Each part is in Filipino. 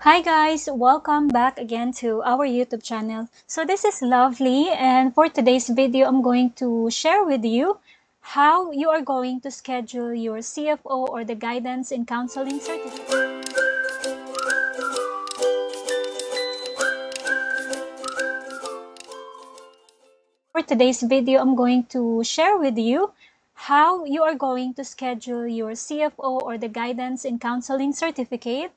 Hi guys, welcome back again to our YouTube channel. So this is Lovely, and for today's video, I'm going to share with you how you are going to schedule your CFO or the Guidance in Counseling certificate. For today's video, I'm going to share with you how you are going to schedule your CFO or the Guidance in Counseling certificate.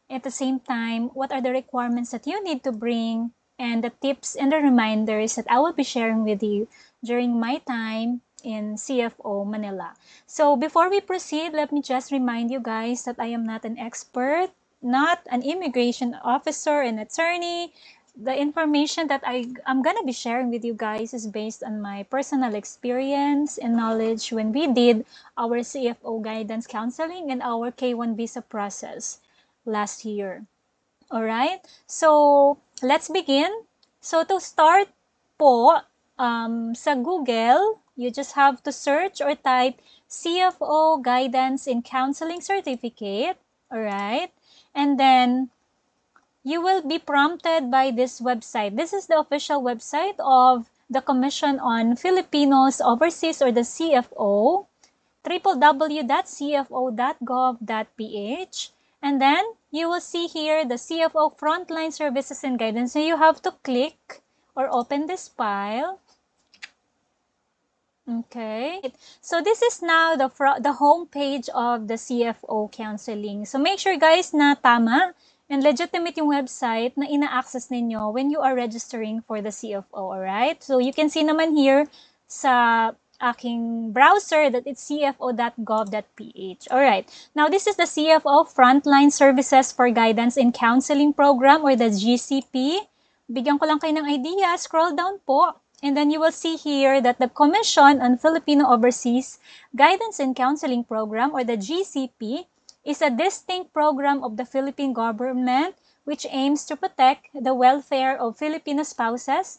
At the same time, what are the requirements that you need to bring and the tips and the reminders that I will be sharing with you during my time in CFO Manila. So before we proceed, let me just remind you guys that I am not an expert, not an immigration officer, an attorney. The information that I'm gonna be sharing with you guys is based on my personal experience and knowledge when we did our CFO guidance counseling and our K1 visa process last year. All right, so let's begin. So to start po, sa Google, you just have to search or type CFO Guidance in Counseling Certificate. All right, and then you will be prompted by this website. This is the official website of the Commission on Filipinos Overseas, or the CFO, www.cfo.gov.ph. And then you will see here the CFO Frontline Services and Guidance. So you have to click or open this file. Okay, so this is now the home page of the CFO counseling. So make sure guys na tama and legitimate yung website na ina-access ninyo when you are registering for the CFO, alright? So you can see naman here sa aking browser that it's cfo.gov.ph. Alright, now this is the CFO Frontline Services for Guidance in Counseling Program, or the GCP. Bigyan ko lang kayo ng idea, scroll down po. And then you will see here that the Commission on Filipino Overseas Guidance and Counseling Program, or the GCP, is a distinct program of the Philippine government which aims to protect the welfare of Filipino spouses,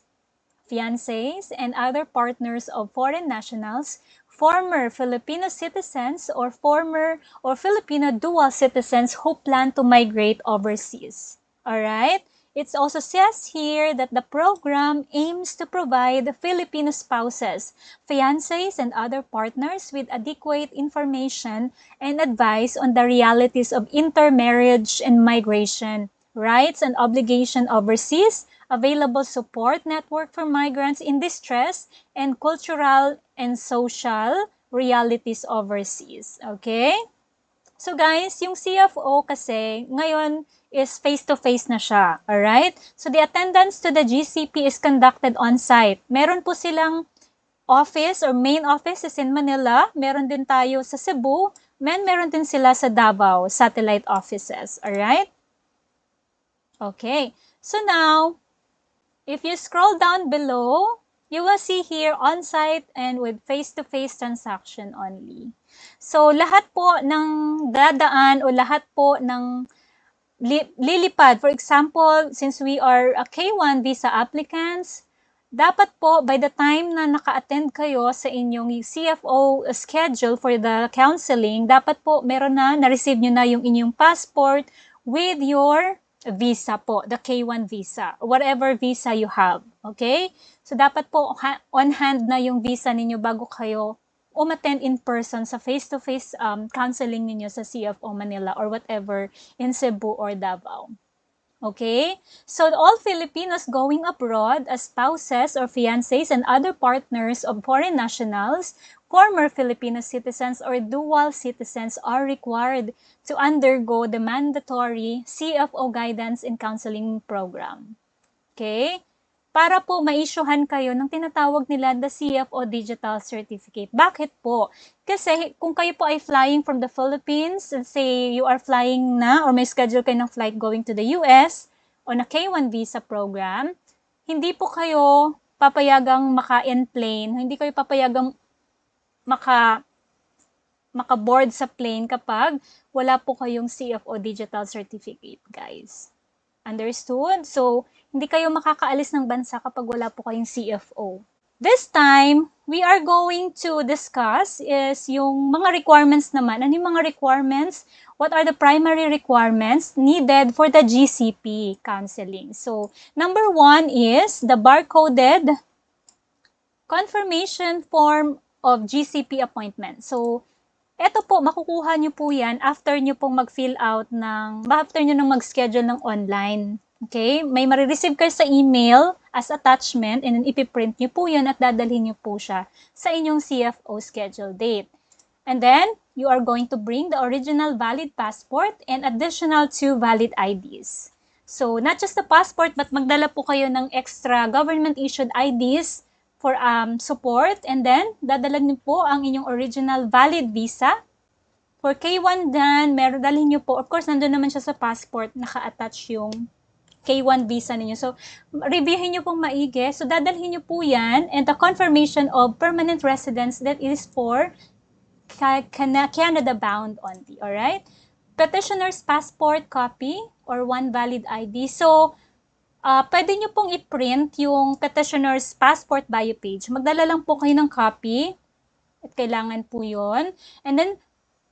fiancés, and other partners of foreign nationals, former Filipino citizens, or former or Filipino dual citizens who plan to migrate overseas. All right? It also says here that the program aims to provide Filipino spouses, fiancés, and other partners with adequate information and advice on the realities of intermarriage and migration, rights and obligation overseas, available support network for migrants in distress, and cultural and social realities overseas. Okay? So guys, yung CFO kasi ngayon is face-to-face na siya. Alright? So the attendance to the GCP is conducted on-site. Meron po silang office or main office is in Manila. Meron din tayo sa Cebu. Meron din sila sa Davao, satellite offices. Alright? Okay. So now, if you scroll down below, you will see here on-site and with face-to-face transaction only. So, lahat po ng dadaan o lahat po ng lilipad, for example, since we are a K1 visa applicants, dapat po by the time na naka-attend kayo sa inyong CFO schedule for the counseling, dapat po meron na-receive nyo na yung inyong passport with your visa po, the K1 visa, whatever visa you have, okay? So, dapat po on hand na yung visa ninyo bago kayo umattend in person sa face-to-face counseling ninyo sa CFO Manila or whatever in Cebu or Davao. Okay? So, all Filipinos going abroad as spouses or fiancés and other partners of foreign nationals, former Filipino citizens, or dual citizens are required to undergo the mandatory CFO Guidance and Counseling Program. Okay? Para po ma-issuehan kayo ng tinatawag nila the CFO Digital Certificate. Bakit po? Kasi kung kayo po ay flying from the Philippines, let's say you are flying na or may schedule kayo ng flight going to the US on a K1 visa program, hindi po kayo papayagang maka-enplane, hindi kayo papayagang maka-board sa plane kapag wala po kayong CFO Digital Certificate, guys. Understood? So, hindi kayo makakaalis ng bansa kapag wala po kayong CFO. This time, we are going to discuss is yung mga requirements naman. Ano yung mga requirements? What are the primary requirements needed for the GCP counseling? So, number 1 is the barcoded confirmation form of GCP appointment. So, eto po, makukuha nyo po yan after nyo pong mag-fill out after nyo nang mag-schedule ng online. Okay? May marireceive kayo sa email as attachment and then ipiprint nyo po yan at dadalhin nyo po siya sa inyong CFO schedule date. And then, you are going to bring the original valid passport and additional 2 valid IDs. So, not just the passport, but magdala po kayo ng extra government-issued IDs for support. And then, dadala niyo po ang inyong original valid visa. For K1 dan, dalhin niyo po. Of course, nandun naman siya sa passport, naka-attach yung K1 visa ninyo. So, reviewin niyo pong maigi. So, dadalhin niyo po yan. And the confirmation of permanent residence that is for Canada-bound only. Alright? Petitioner's passport copy or 1 valid ID. So, pwede nyo pong i-print yung petitioner's passport bio page. Magdala lang po kayo ng copy. At kailangan po yun. And then,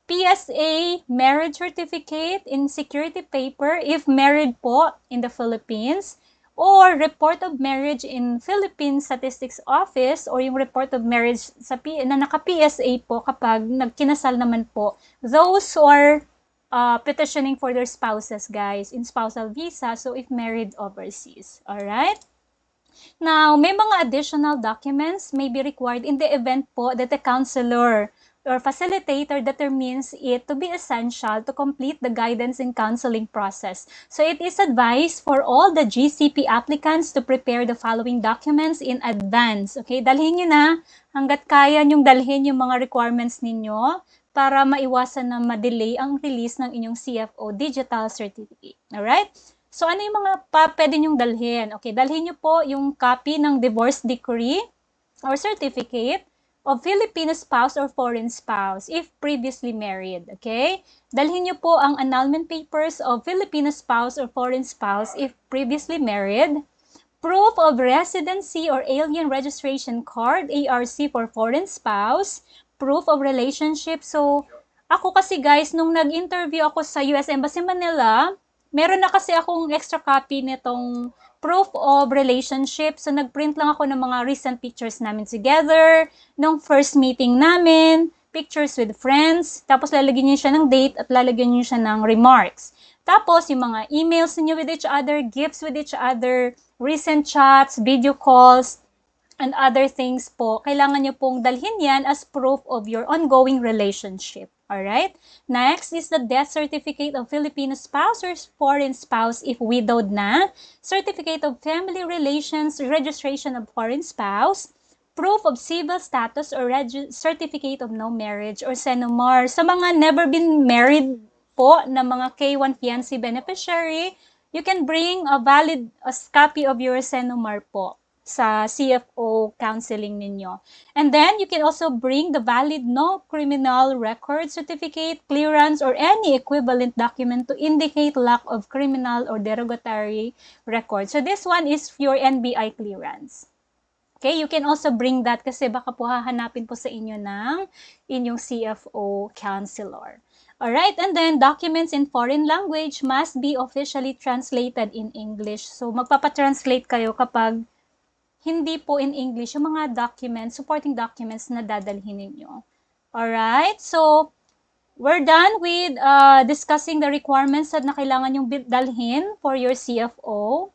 PSA marriage certificate in security paper if married po in the Philippines. Or report of marriage in Philippine Statistics Office or yung report of marriage na naka-PSA po kapag nagkinasal naman po. Those who are petitioning for their spouses, guys, in spousal visa, so if married overseas. Alright? Now, may mga additional documents may be required in the event po that the counselor or facilitator determines it to be essential to complete the guidance and counseling process. So it is advised for all the GCP applicants to prepare the following documents in advance. Okay, dalhin nyo na hanggat kaya nyong dalhin yung mga requirements ninyo para maiwasan na ma-delay ang release ng inyong CFO digital certificate. Alright? So ano yung mga pwede nyong dalhin? Okay, dalhin nyo po yung copy ng divorce decree or certificate of Filipino spouse or foreign spouse if previously married. Okay? Dalhin nyo po ang annulment papers of Filipino spouse or foreign spouse if previously married. Proof of residency or alien registration card, ARC for foreign spouse. Proof of relationship. So, ako kasi guys, nung nag-interview ako sa US Embassy Manila, meron na kasi akong extra copy nitong proof of relationship. So, nag-print lang ako ng mga recent pictures namin together, nung first meeting namin, pictures with friends, tapos lalagyan niyo siya ng date at lalagyan niyo siya ng remarks. Tapos, yung mga emails niyo with each other, gifts with each other, recent chats, video calls, and other things po, kailangan nyo pong dalhin yan as proof of your ongoing relationship. Alright? Next is the death certificate of Filipino spouse or foreign spouse if widowed na, certificate of family relations, registration of foreign spouse, proof of civil status or certificate of no marriage or CENOMAR. Sa mga never been married po na mga K1 fiancé beneficiary, you can bring a valid copy of your CENOMAR po sa CFO counseling ninyo. And then, you can also bring the valid no criminal record certificate, clearance, or any equivalent document to indicate lack of criminal or derogatory record. So, this one is your NBI clearance. Okay, you can also bring that kasi baka po hahanapin po sa inyo ng inyong CFO counselor. Alright, and then documents in foreign language must be officially translated in English. So, magpapatranslate kayo kapag hindi po in English yung mga documents, supporting documents na dadalhin ninyo. Alright, so we're done with discussing the requirements na kailangan yung dalhin for your CFO.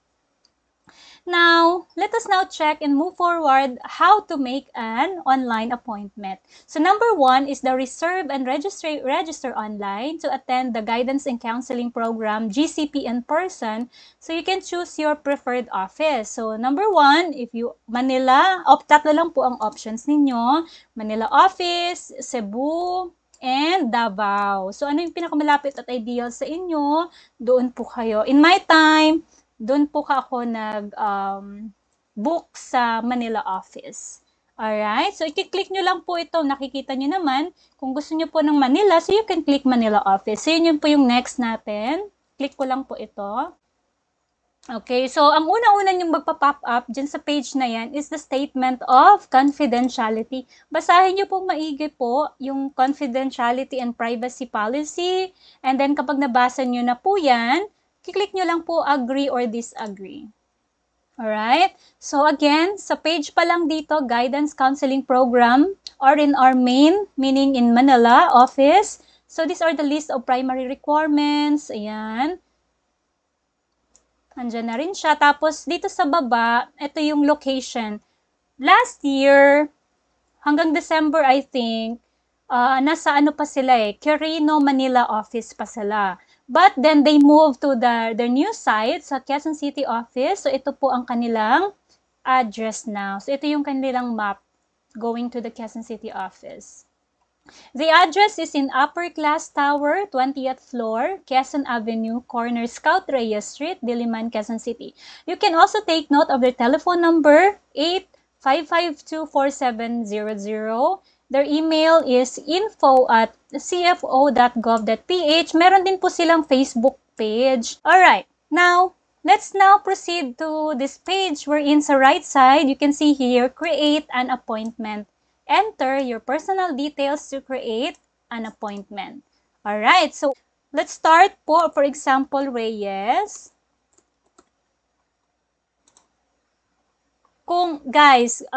Now, let us now check and move forward how to make an online appointment. So, number 1 is the reserve and register online to attend the guidance and counseling program, GCP in person. So, you can choose your preferred office. So, number 1, if you Manila, tatlo lang po ang options ninyo. Manila office, Cebu, and Davao. So, ano yung pinakamalapit at ideal sa inyo? Doon po kayo. In my time, doon po ako nag-book sa Manila office. Alright? So, i-click nyo lang po ito. Nakikita nyo naman. Kung gusto nyo po ng Manila, so you can click Manila office. So, yun po yung next natin. Click ko lang po ito. Okay, so ang una-una yung magpa-pop up dyan sa page na yan is the statement of confidentiality. Basahin nyo po maigi po yung confidentiality and privacy policy. And then kapag nabasa nyo na po yan, kiklik nyo lang po agree or disagree. Alright? So again, sa page pa lang dito, guidance counseling program or in our main, meaning in Manila office. So these are the list of primary requirements. Ayan. Andyan na rin siya. Tapos, dito sa baba, ito yung location. Last year, hanggang December, I think, nasa ano pa sila Quirino, Manila office pa sila. But then, they moved to their new site sa Quezon City office. So, ito po ang kanilang address now. So, ito yung kanilang map going to the Quezon City office. The address is in Upper Class Tower, 20th floor, Quezon Avenue, corner Scout Reyes Street, Diliman, Quezon City. You can also take note of their telephone number, 855-24700. Their email is info@cfo.gov.ph. Meron din po silang Facebook page. Alright, now, let's now proceed to this page wherein sa right side, you can see here, create an appointment. Enter your personal details to create an appointment. Alright, so let's start po, for example, Reyes. Kung, guys,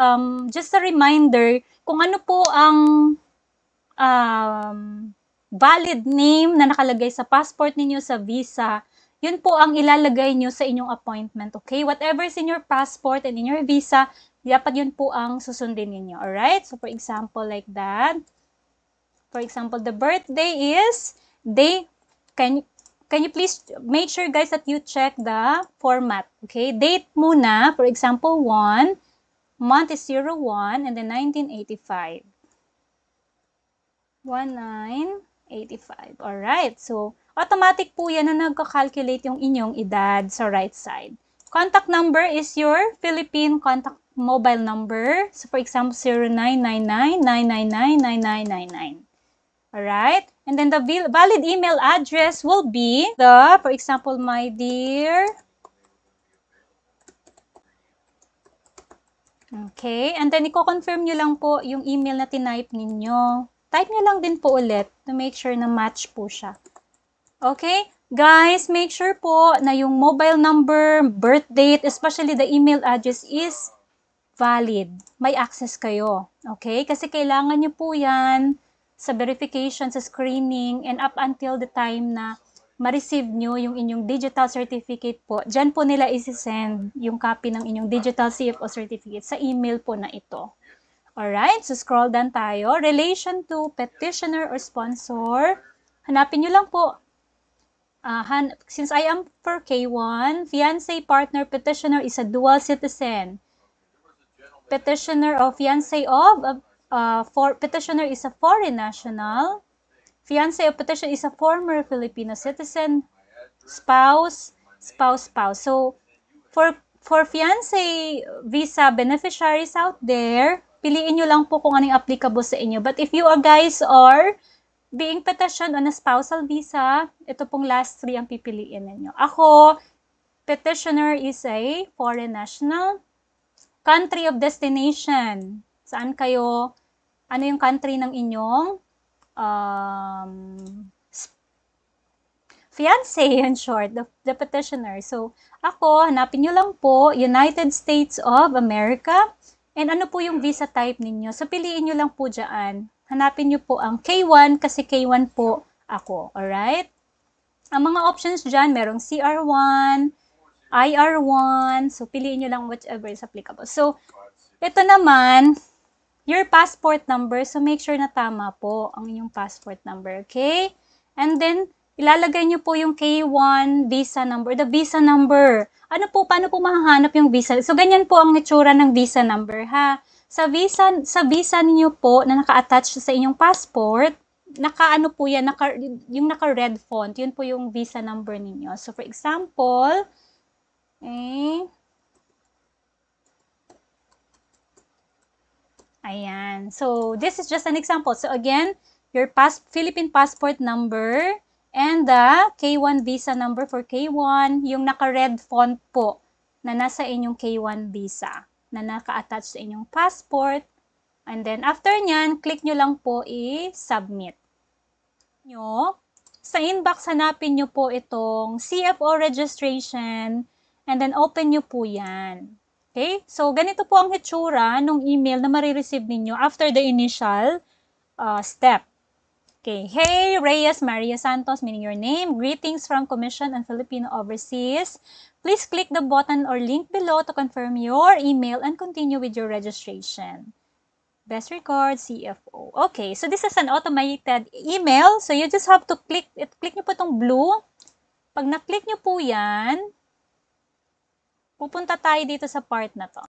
just a reminder, kung ano po ang valid name na nakalagay sa passport ninyo, sa visa, yun po ang ilalagay nyo sa inyong appointment, okay? Whatever is in your passport and in your visa, dapat yun po ang susundin ninyo, alright? So, for example, like that. For example, the birthday is, can you please make sure, guys, that you check the format, okay? Date muna, for example, 1, month is 01, and then 1985. 1985, alright? So, automatic po yan na nagka-calculate yung inyong edad sa right side. Contact number is your Philippine contact mobile number. So, for example, 0999-999-9999. Alright? And then the valid email address will be the, for example, my dear. Okay? And then, i-confirm nyo lang po yung email na tinype ninyo. Type nyo lang din po ulit to make sure na match po siya. Okay? Guys, make sure po na yung mobile number, birth date, especially the email address is valid. May access kayo. Okay? Kasi kailangan nyo po yan sa verification, sa screening, and up until the time na ma-receive nyo yung inyong digital certificate po. Diyan po nila isi-send yung copy ng inyong digital CFO certificate sa email po na ito. Alright? So, scroll down tayo. Relation to petitioner or sponsor. Hanapin nyo lang po. Since I am for K1, fiancé, partner, petitioner is a dual citizen. Petitioner or fiancé of, petitioner is a foreign national. Fiancé or petitioner is a former Filipino citizen. Spouse. So, for fiancé visa beneficiaries out there, piliin nyo lang po kung anong applicable sa inyo. But if you guys are being petitioned on a spousal visa, ito pong last 3 ang pipiliin ninyo. Ako, petitioner is a foreign national. Country of destination. Saan kayo? Ano yung country ng inyong fiancé, in short, the petitioner. So, ako, hanapin nyo lang po, United States of America. And ano po yung visa type ninyo? So, piliin nyo lang po dyan. Hanapin nyo po ang K1 kasi K1 po ako. Alright? Ang mga options dyan, merong CR1, IR1. So, piliin nyo lang whichever is applicable. So, ito naman, your passport number. So, make sure na tama po ang inyong passport number. Okay? And then, ilalagay nyo po yung K1 visa number. The visa number. Paano po mahahanap yung visa? So, ganyan po ang itsura ng visa number, ha? Sa visa niyo po na naka-attach sa inyong passport, naka-ano po yan, yung naka-red font, yun po yung visa number ninyo. So, for example, ayan. So, this is just an example. So, again, your Philippine passport number, And the K1 visa number for K1, yung naka-red font po na nasa inyong K1 visa na naka-attach sa inyong passport. And then after nyan, click nyo lang po i-submit. Sa inbox, hanapin nyo po itong CFO registration and then open nyo po yan. Okay? So, ganito po ang hitsura ng email na marireceive ninyo after the initial step. Okay. Hey, Reyes Maria Santos, meaning your name. Greetings from Commission on Filipino Overseas. Please click the button or link below to confirm your email and continue with your registration. Best regards, CFO. Okay, so this is an automated email. So you just have to click nyo po itong blue. Pag na-click nyo po yan, pupunta tayo dito sa part na to.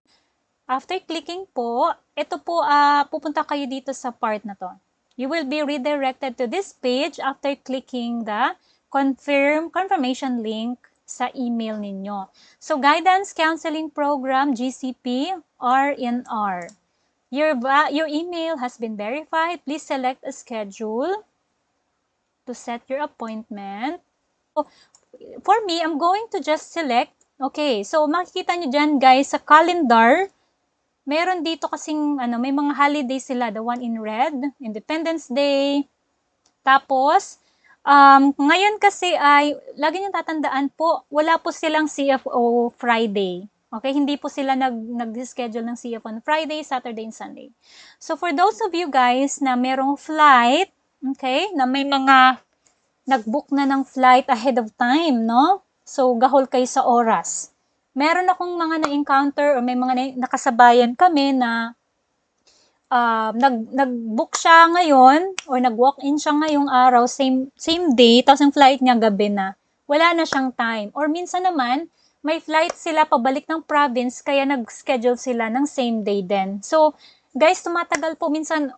After clicking po, ito po, pupunta kayo dito sa part na to. You will be redirected to this page after clicking the confirmation link sa email ninyo. So, Guidance Counseling Program, GCP, RNR. Your email has been verified. Please select a schedule to set your appointment. So, for me, I'm going to just select. Okay, so makikita nyo dyan guys sa calendar. Meron dito kasing, may mga holiday sila. The one in red, Independence Day. Tapos, ngayon kasi ay, lagi nyo tatandaan po, wala po silang CFO Friday. Okay, hindi po sila nag-schedule ng CFO on Friday, Saturday, and Sunday. So, for those of you guys na merong flight, okay, na may mga nag-book na ng flight ahead of time, no? So, gahol kayo sa oras. Meron akong mga na-encounter or may mga nakasabayan kami na nag-book siya ngayon or nag-walk-in siya ngayong araw, same day, tapos ang flight niya gabi na. Wala na siyang time. Or minsan naman, may flight sila pabalik ng province, kaya nag-schedule sila ng same day din. So, guys, tumatagal po, minsan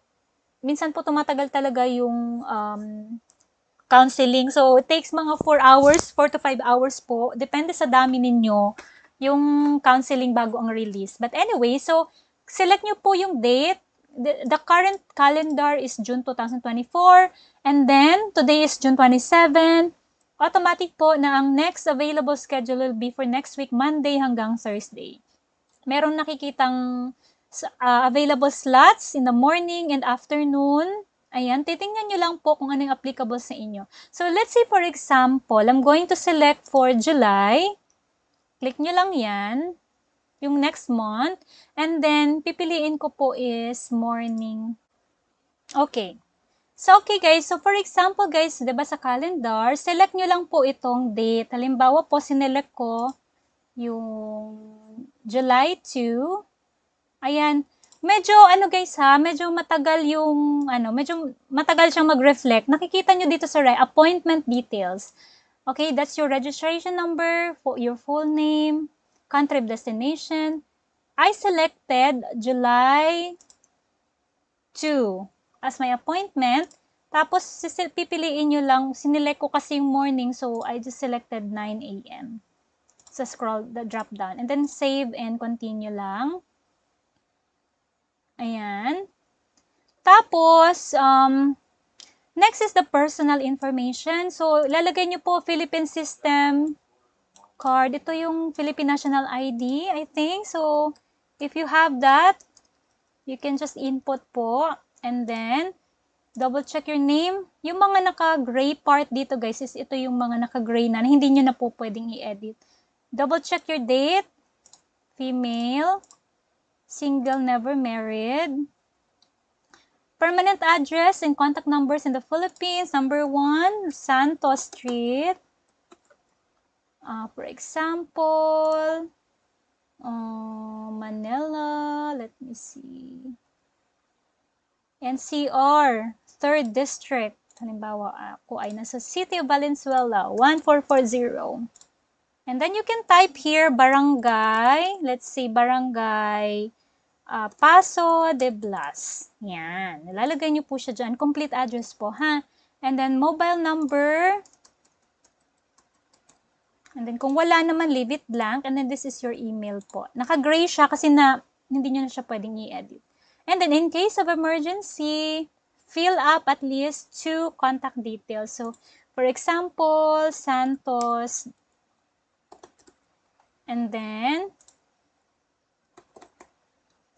po tumatagal talaga yung counseling. So, it takes mga 4 to 5 hours po. Depende sa dami ninyo yung counseling bago ang release. But anyway, so, select nyo po yung date. The current calendar is June 2024. And then, today is June 27. Automatic po na ang next available schedule will be for next week, Monday hanggang Thursday. Merong nakikitang available slots in the morning and afternoon. Ayan, titingnan nyo lang po kung ano yung applicable sa inyo. So, let's say for example, I'm going to select for July. Click nyo lang yan, yung next month, and then pipiliin ko po is morning. Okay. So, okay guys, so for example guys, diba sa calendar, select nyo lang po itong date. Halimbawa po, sinelect ko yung July 2. Ayan, medyo guys medyo matagal yung, medyo matagal siyang mag-reflect. Nakikita nyo dito sa right, appointment details. Okay, that's your registration number, your full name, country of destination. I selected July 2 as my appointment. Tapos, pipiliin nyo lang, sinelect ko kasi yung morning, so I just selected 9 a.m. So, scroll the drop down. And then, save and continue lang. Ayan. Tapos, next is the personal information. So, lalagay nyo po Philippine System card. Ito yung Philippine National ID, I think. So, if you have that, you can just input po. And then, double check your name. Yung mga naka-gray part dito, guys, is ito yung mga naka-gray na hindi nyo na po pwedeng i-edit. Double check your date. Female. Single, never married. Permanent address and contact numbers in the Philippines. Number 1, Santos Street. For example, Manila. Let me see. NCR, 3rd District. Halimbawa, ako ay nasa City of Valenzuela, 1440. And then you can type here, barangay. Let's say, barangay Paso de Blas. Yan. Nilalagay nyo po siya dyan. Complete address po, ha? And then, mobile number. And then, kung wala naman, leave it blank. And then, this is your email po. Naka-gray siya kasi hindi nyo na siya pwedeng i-edit. And then, in case of emergency, fill up at least 2 contact details. So, For example, Santos. And then,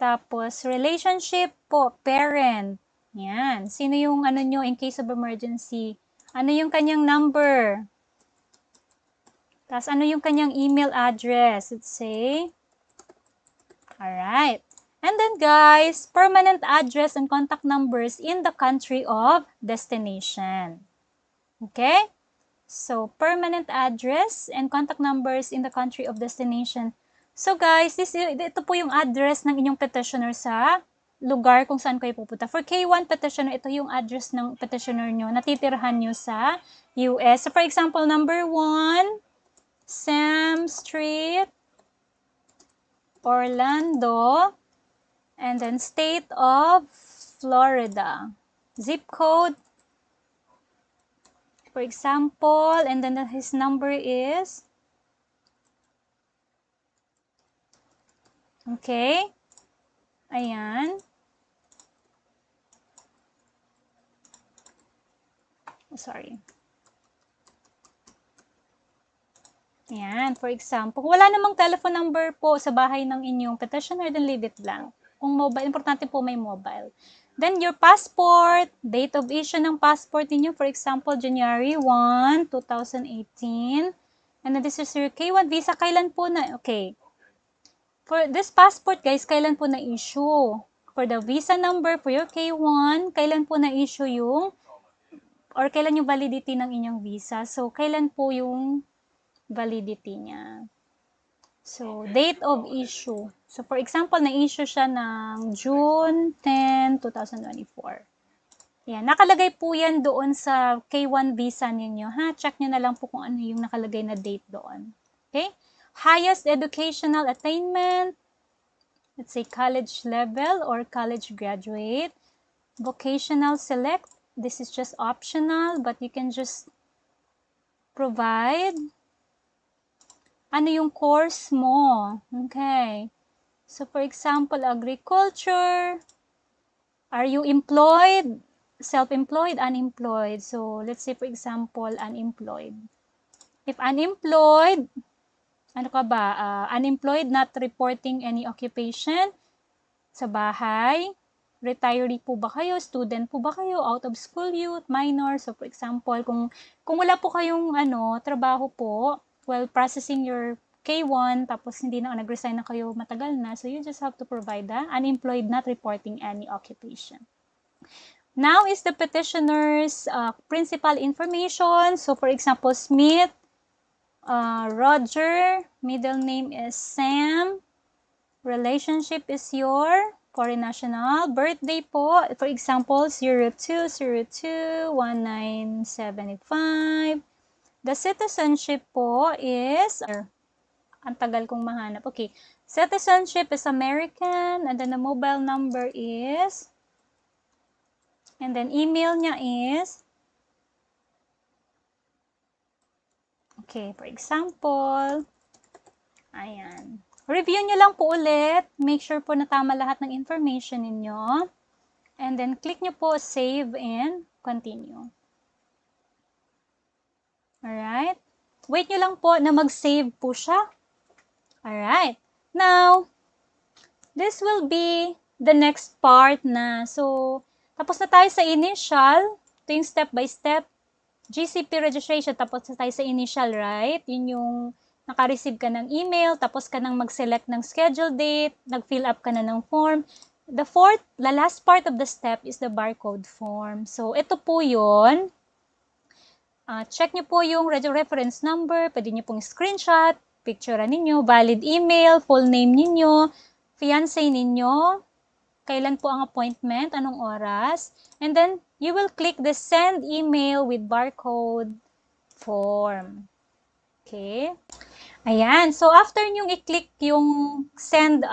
tapos, relationship po, parent. Yan. Sino yung ano nyo in case of emergency? Ano yung kanyang number? Tapos, ano yung kanyang email address? Let's say. Alright. And then, guys, permanent address and contact numbers in the country of destination. Okay? So, permanent address and contact numbers in the country of destination. So guys, ito po yung address ng inyong petitioner sa lugar kung saan kayo pupunta. For K1 petitioner, ito yung address ng petitioner nyo, natitirahan nyo sa US. So for example, number 1, Sam Street, Orlando, and then state of Florida. Zip code, for example, and then his number is okay. Ayan. Oh, sorry. Ayan. For example, kung wala namang telephone number po sa bahay ng inyong petitioner, then leave it blank. Kung mobile, importante po may mobile. Then your passport, date of issue ng passport ninyo, for example, January 1, 2018. And then this is your K1 visa. Kailan po na, okay. For this passport, guys, kailan po na-issue? For the visa number, for your K1, kailan po na-issue yung, or kailan yung validity ng inyong visa? So, kailan po yung validity niya? So, date of issue. So, for example, na-issue siya ng June 10, 2024. Yan, nakalagay po yan doon sa K1 visa ninyo, ha? Check nyo na lang po kung ano yung nakalagay na date doon. Okay? Highest educational attainment, let's say college level or college graduate. Vocational select, this is just optional, but you can just provide ano yung course mo. Okay. So, for example, agriculture. Are you employed? Self-employed, unemployed. So, let's say, for example, unemployed. If unemployed, ano ka ba? Unemployed, not reporting any occupation sa bahay. Retiree po ba kayo? Student po ba kayo? Out of school youth? Minor? So, for example, kung wala po kayong trabaho po, while processing your K1, tapos hindi na nag-resign na kayo matagal na, so you just have to provide the unemployed, not reporting any occupation. Now is the petitioner's principal information. So, for example, Smith, Roger, middle name is Sam, relationship is your foreign national, birthday po, for example, 02/02/1975. The citizenship po is, ang tagal kong mahanap, okay, citizenship is American, and then the mobile number is, and then email niya is, okay, for example, ayan. Review nyo lang po ulit. Make sure po na tama lahat ng information ninyo. And then, click nyo po save and continue. Alright. Wait nyo lang po na mag-save po siya. Alright. Now, this will be the next part na. So, tapos na tayo sa initial. Ito yung step by step. GCP registration, tapos na tayo sa initial, right? Yun yung naka-receive ka ng email, tapos ka nang mag-select ng schedule date, nag-fill up ka na ng form. The last part of the step is the barcode form. So, ito po yun. Check nyo po yung reference number, pwede nyo pong screenshot, picture ninyo, valid email, full name ninyo, fiancé ninyo, kailan po ang appointment, anong oras, and then you will click the send email with barcode form. Okay? Ayan. So, after nyong i-click yung send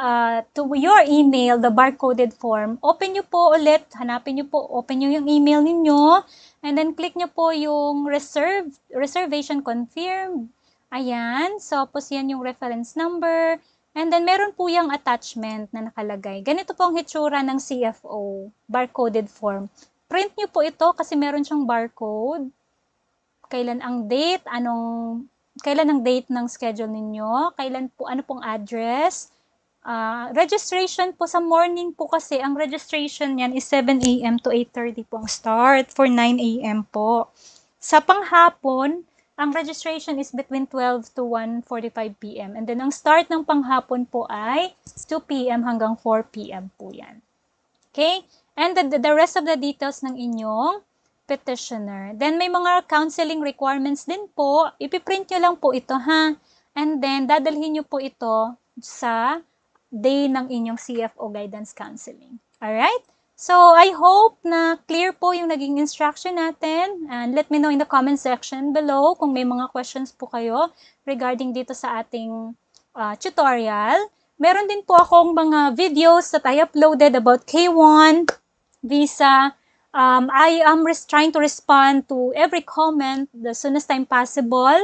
to your email, the barcoded form, open nyo po ulit, hanapin nyo po, open nyo yung email ninyo, and then click nyo po yung reservation confirmed. Ayan. So, tapos yan yung reference number, and then meron po yung attachment na nakalagay. Ganito po ang hitsura ng CFO, barcoded form. Print nyo po ito kasi meron siyang barcode. kailan ang date, kailan ang date ng schedule ninyo, ano pong address. Registration po sa morning po kasi, ang registration yan is 7 a.m. to 8:30 po ang start for 9 a.m. po. Sa panghapon, ang registration is between 12 to 1:45 p.m. And then ang start ng panghapon po ay 2 p.m. hanggang 4 p.m. po yan. Okay? And the rest of the details ng inyong petitioner. Then may mga counseling requirements din po. Ipiprint nyo lang po ito ha. And then dadalhin nyo po ito sa day ng inyong CFO guidance counseling. Alright? So, I hope na clear po yung naging instruction natin. And let me know in the comment section below kung may mga questions po kayo regarding dito sa ating tutorial. Meron din po akong mga videos that I uploaded about K1, visa. I am trying to respond to every comment the soonest time possible.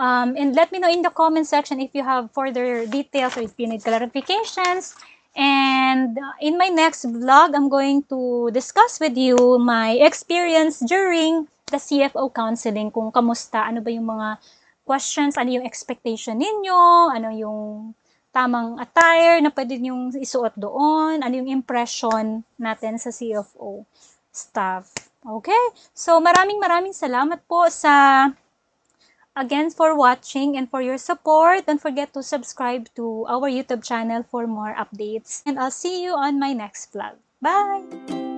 And let me know in the comment section if you have further details or if you need clarifications. And in my next vlog, I'm going to discuss with you my experience during the CFO counseling. Kung kamusta, ano ba yung mga questions, ano yung expectation ninyo, ano yung tamang attire na pwede nyong isuot doon, ano yung impression natin sa CFO staff. Okay? So, maraming salamat po again for watching and for your support. Don't forget to subscribe to our YouTube channel for more updates. And I'll see you on my next vlog. Bye!